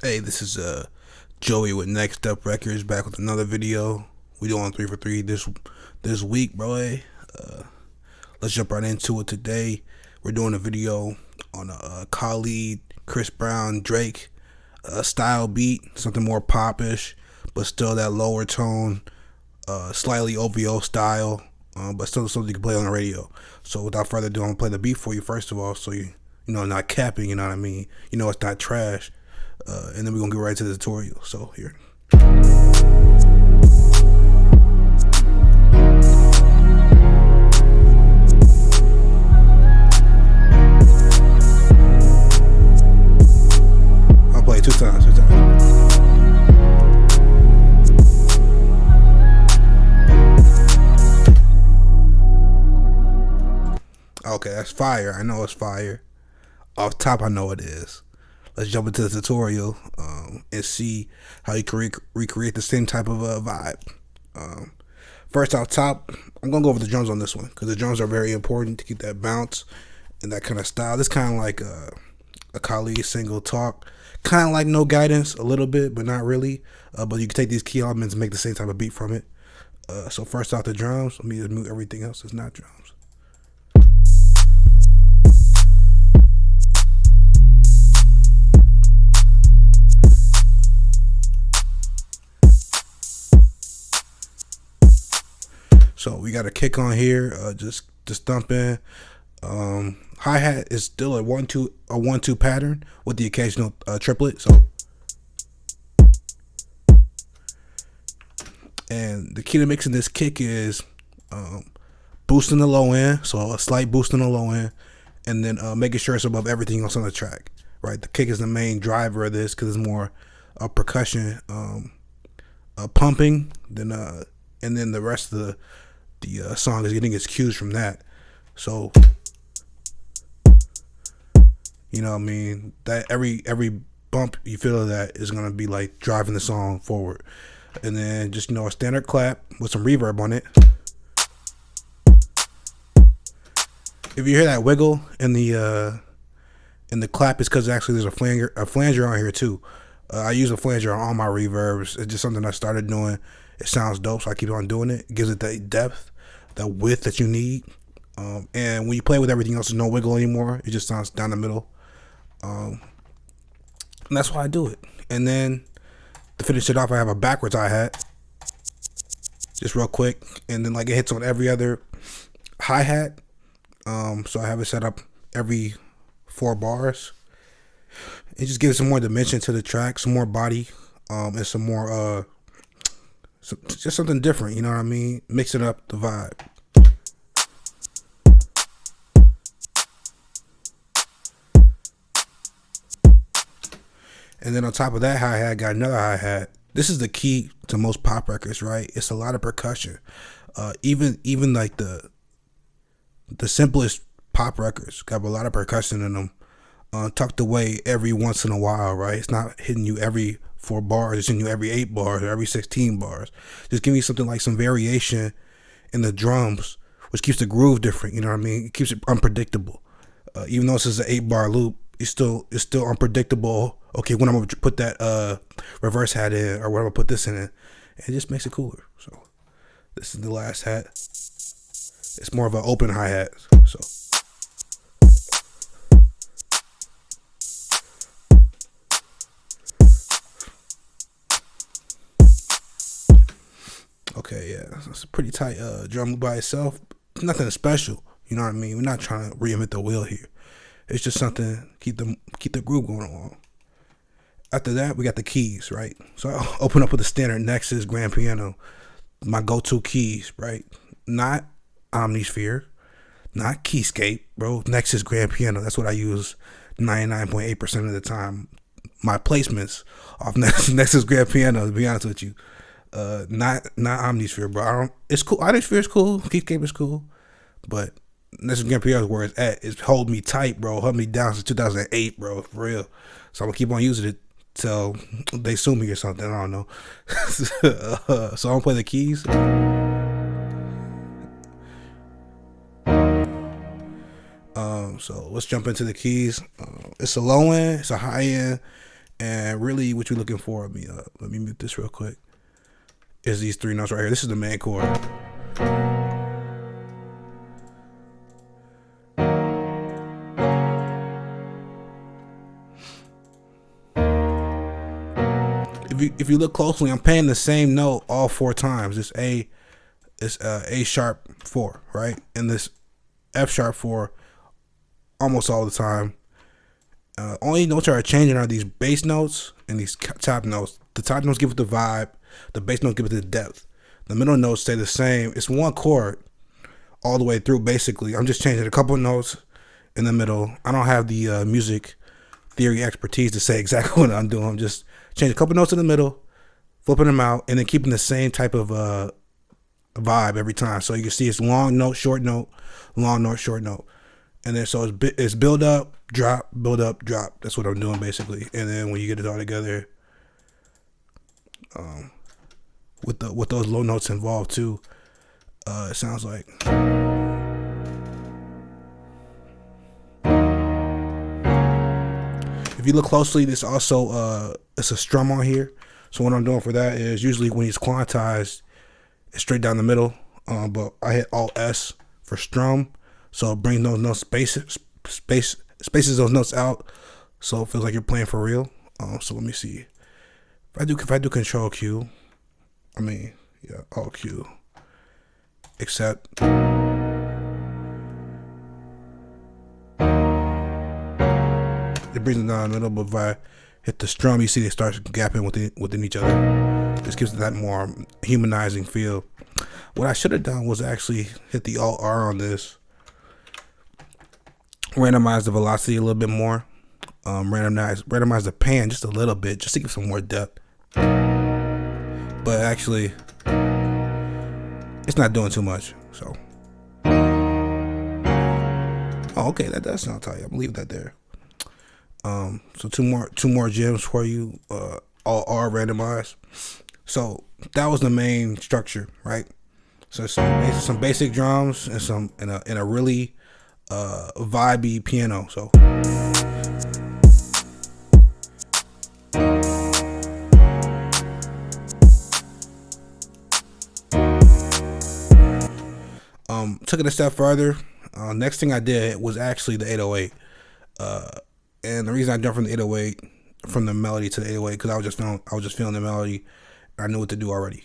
Hey, this is Joey with Next Up Records back with another video. We doing 3 for 3 this week, bro. Hey, let's jump right into it today. We're doing a video on a Khalid, Chris Brown, Drake style beat, something more popish, but still that lower tone, slightly OVO style, but still something you can play on the radio. So without further ado, I'm gonna play the beat for you first of all, so you know not capping. You know what I mean? You know it's not trash. And then we're gonna get right to the tutorial. So here. I'll play it two times. Okay, that's fire. I know it's fire. Off top, I know it is. Let's jump into the tutorial and see how you can recreate the same type of vibe. First off top, I'm gonna go over the drums on this one because the drums are very important to keep that bounce and that kind of style. This kind of like a Khalid single talk, kind of like No Guidance a little bit, but not really. But you can take these key elements and make the same type of beat from it. So first off the drums, let me just mute everything else that's not drums. So we got a kick on here, just thumping. Hi-hat is still a 1-2 pattern with the occasional triplet. So, and the key to mixing this kick is boosting the low end, so a slight boost in the low end, and then making sure it's above everything else on the track. Right, the kick is the main driver of this because it's more percussion, pumping than and then the rest of the song is getting its cues from that. So you know what I mean, that every bump you feel of that is gonna be like driving the song forward. And then just a standard clap with some reverb on it. If you hear that wiggle in the clap, it's because actually there's a flanger on here too. I use a flanger on all my reverbs. It's just something I started doing. It sounds dope, so I keep on doing it. It gives it that depth, that width that you need. And when you play with everything else, there's no wiggle anymore. It just sounds down the middle. And that's why I do it. And then to finish it off, I have a backwards hi-hat. Just real quick. And then like it hits on every other hi-hat. So I have it set up every 4 bars. It just gives some more dimension to the track, some more body, and some more just something different, you know what I mean? Mixing up the vibe. And then on top of that hi-hat, I got another hi-hat. This is the key to most pop records, right? It's a lot of percussion. Even like the simplest pop records got a lot of percussion in them, tucked away every once in a while, right? It's not hitting you every 4 bars, it's hitting you every 8 bars or every 16 bars. Just give me something like some variation in the drums, which keeps the groove different, you know what I mean? It keeps it unpredictable. Even though this is an 8-bar loop, it's still unpredictable. Okay, when I'm gonna put that reverse hat in, or when I'm gonna put this in it, it just makes it cooler. So this is the last hat. It's more of an open hi-hat. So okay, yeah, it's a pretty tight drum by itself. Nothing special, you know what I mean? We're not trying to reinvent the wheel here. It's just something keep the groove going along. After that, we got the keys, right? So I'll open up with the standard Nexus grand piano, my go-to keys, right? Not Omnisphere, not Keyscape, bro. Nexus grand piano. That's what I use 99.8% of the time. My placements off Nexus grand piano, to be honest with you. Not Omnisphere, bro. It's cool. Omnisphere is cool. Keyscape is cool, but Nexus grand piano is where it's at. It's hold me tight, bro. Hold me down since 2008, bro. For real. So I'm gonna keep on using it till they sue me or something. I don't know. So I'm gonna play the keys. So let's jump into the keys. It's a low end, it's a high end, And really, what you're looking for, let me mute this real quick, is these three notes right here. This is the main chord. If you look closely, I'm playing the same note all 4 times. It's A sharp 4, right? And this F sharp 4 almost all the time. Only notes that are changing are these bass notes and these top notes. The top notes give it the vibe. The bass notes give it the depth. The middle notes stay the same. It's one chord all the way through, basically. I'm just changing a couple of notes in the middle. I don't have the music theory expertise to say exactly what I'm doing. I'm just changing a couple notes in the middle, flipping them out, and then keeping the same type of vibe every time. So you can see it's long note, short note, long note, short note. And then so it's build up, drop, build up, drop. That's what I'm doing basically. And then when you get it all together, with those low notes involved too, it sounds like. If you look closely, this also it's a strum on here. So what I'm doing for that is usually when it's quantized, it's straight down the middle. But I hit Alt S for strum. So it brings those notes spaces those notes out, so it feels like you're playing for real. So let me see. If I do Control Q, Alt Q, except it brings it down the middle. But if I hit the strum, you see they start gapping within each other. This gives it that more humanizing feel. What I should have done was actually hit the Alt R on this. Randomize the velocity a little bit more. Randomize the pan just a little bit, just to give some more depth. But actually, it's not doing too much. So, okay, that does sound tight. I'm gonna leave that there. So two more gems for you. All R randomize. So that was the main structure, right? So some basic drums and a really vibey piano. So took it a step further. Next thing I did was actually the 808. And the reason I jumped from the 808 from the melody to the 808 because I was just feeling the melody. I knew what to do already.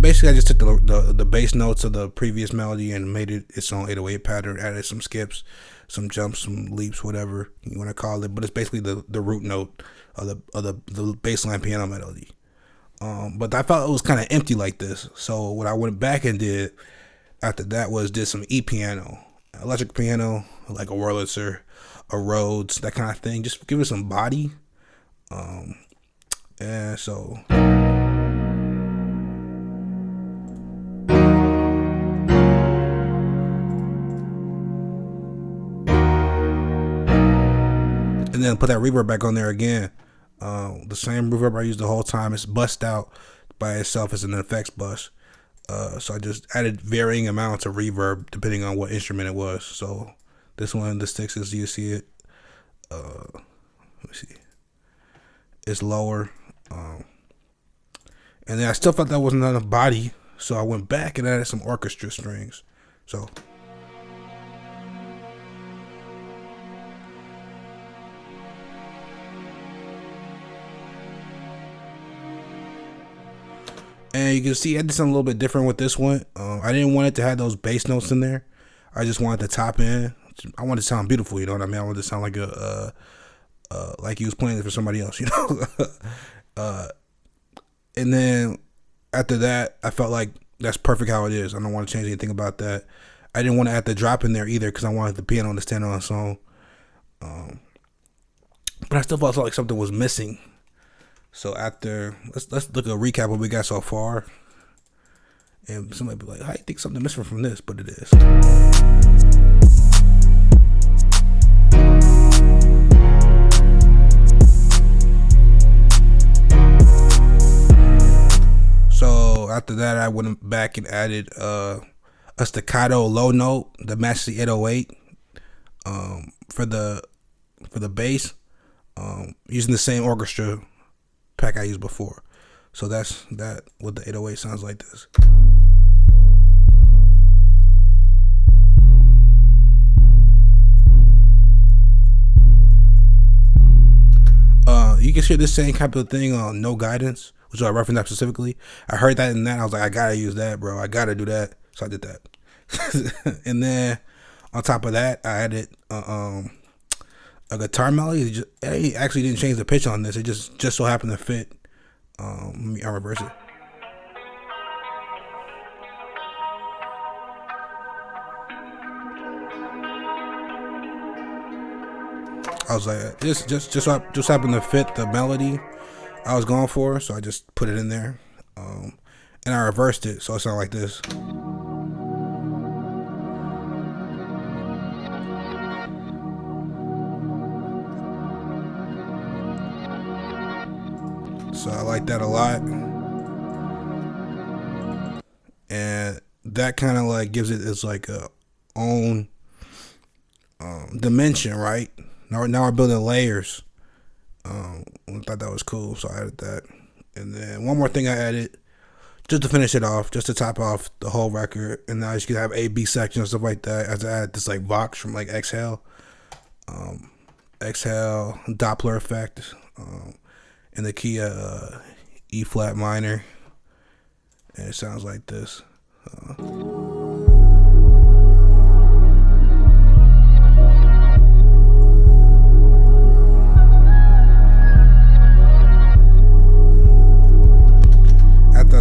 Basically, I just took the bass notes of the previous melody and made it its own 808 pattern. Added some skips, some jumps, some leaps, whatever you want to call it. But it's basically the root note of the bassline piano melody. But I felt it was kind of empty like this. So what I went back and did after that was did some E piano, electric piano, like a Wurlitzer, a Rhodes, that kind of thing. Just give it some body. And so. And then put that reverb back on there again. The same reverb I used the whole time. It's bussed out by itself as an effects bus. So I just added varying amounts of reverb depending on what instrument it was. So this one, the sticks, as you see it, let me see, it's lower. And then I still felt that wasn't enough body, so I went back and added some orchestra strings. So. And you can see I did something a little bit different with this one. I didn't want it to have those bass notes in there. I just wanted the top end. I wanted it to sound beautiful, you know what I mean? I wanted it to sound like like he was playing it for somebody else, you know? And then after that, I felt like that's perfect how it is. I don't want to change anything about that. I didn't want to add the drop in there either because I wanted the piano to stand on its own. But I still felt like something was missing. So after, let's look at a recap of what we got so far. And somebody be like, I think something missing from this, but it is. So after that, I went back and added a staccato low note that matched the 808 for the bass, using the same orchestra pack I used before. So that's that. What the 808 sounds like this. You can hear this same type of thing on No Guidance, which I referenced that specifically. I heard that in that. I was like, I gotta use that, bro. I gotta do that. So I did that. And then on top of that, I added a guitar melody. It actually didn't change the pitch on this. It just so happened to fit. I'll reverse it. I was like, this just happened to fit the melody I was going for, so I just put it in there, and I reversed it so it sounded like this. So I like that a lot, and that kind of like gives it its like a own dimension, right? Now we're building layers. I thought that was cool, so I added that. And then one more thing I added, just to finish it off, just to top off the whole record. And now you can have A, B section and stuff like that. As I added this like Vox from like Exhale, Doppler effect, in the key of E flat minor, and it sounds like this.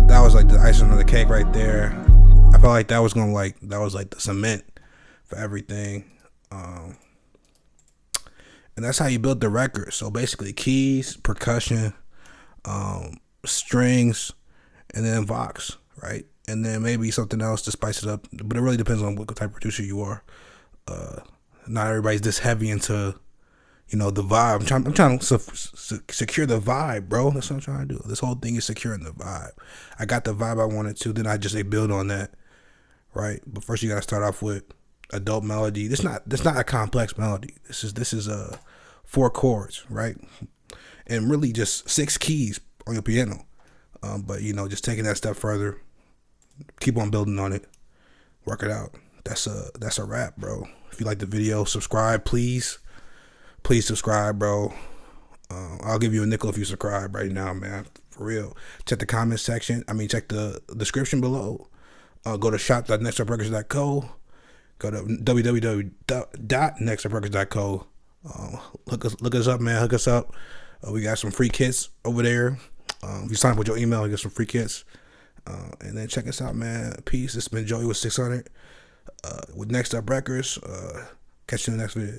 That was like the icing on the cake right there. I felt like that was like the cement for everything. And that's how you build the record. So basically keys, percussion, strings, and then Vox, right? And then maybe something else to spice it up. But it really depends on what type of producer you are. Not everybody's this heavy into, the vibe. I'm trying to secure the vibe, bro. That's what I'm trying to do. This whole thing is securing the vibe. I got the vibe I wanted to, then I just build on that, right? But first you gotta start off with a dope melody. This not a complex melody. This is 4 chords, right? And really just 6 keys on your piano. But just taking that step further, keep on building on it, work it out. That's a wrap, bro. If you like the video, subscribe, please. Please subscribe, bro. I'll give you a nickel if you subscribe right now, man. For real. Check the comment section. Check the description below. Go to shop.nexuprecords.co. Go to www.nexuprecords.co. Look us up, man. Hook us up. We got some free kits over there. If you sign up with your email, you get some free kits. And then check us out, man. Peace. It's been Joey with 600 with Next Up Records. Catch you in the next video.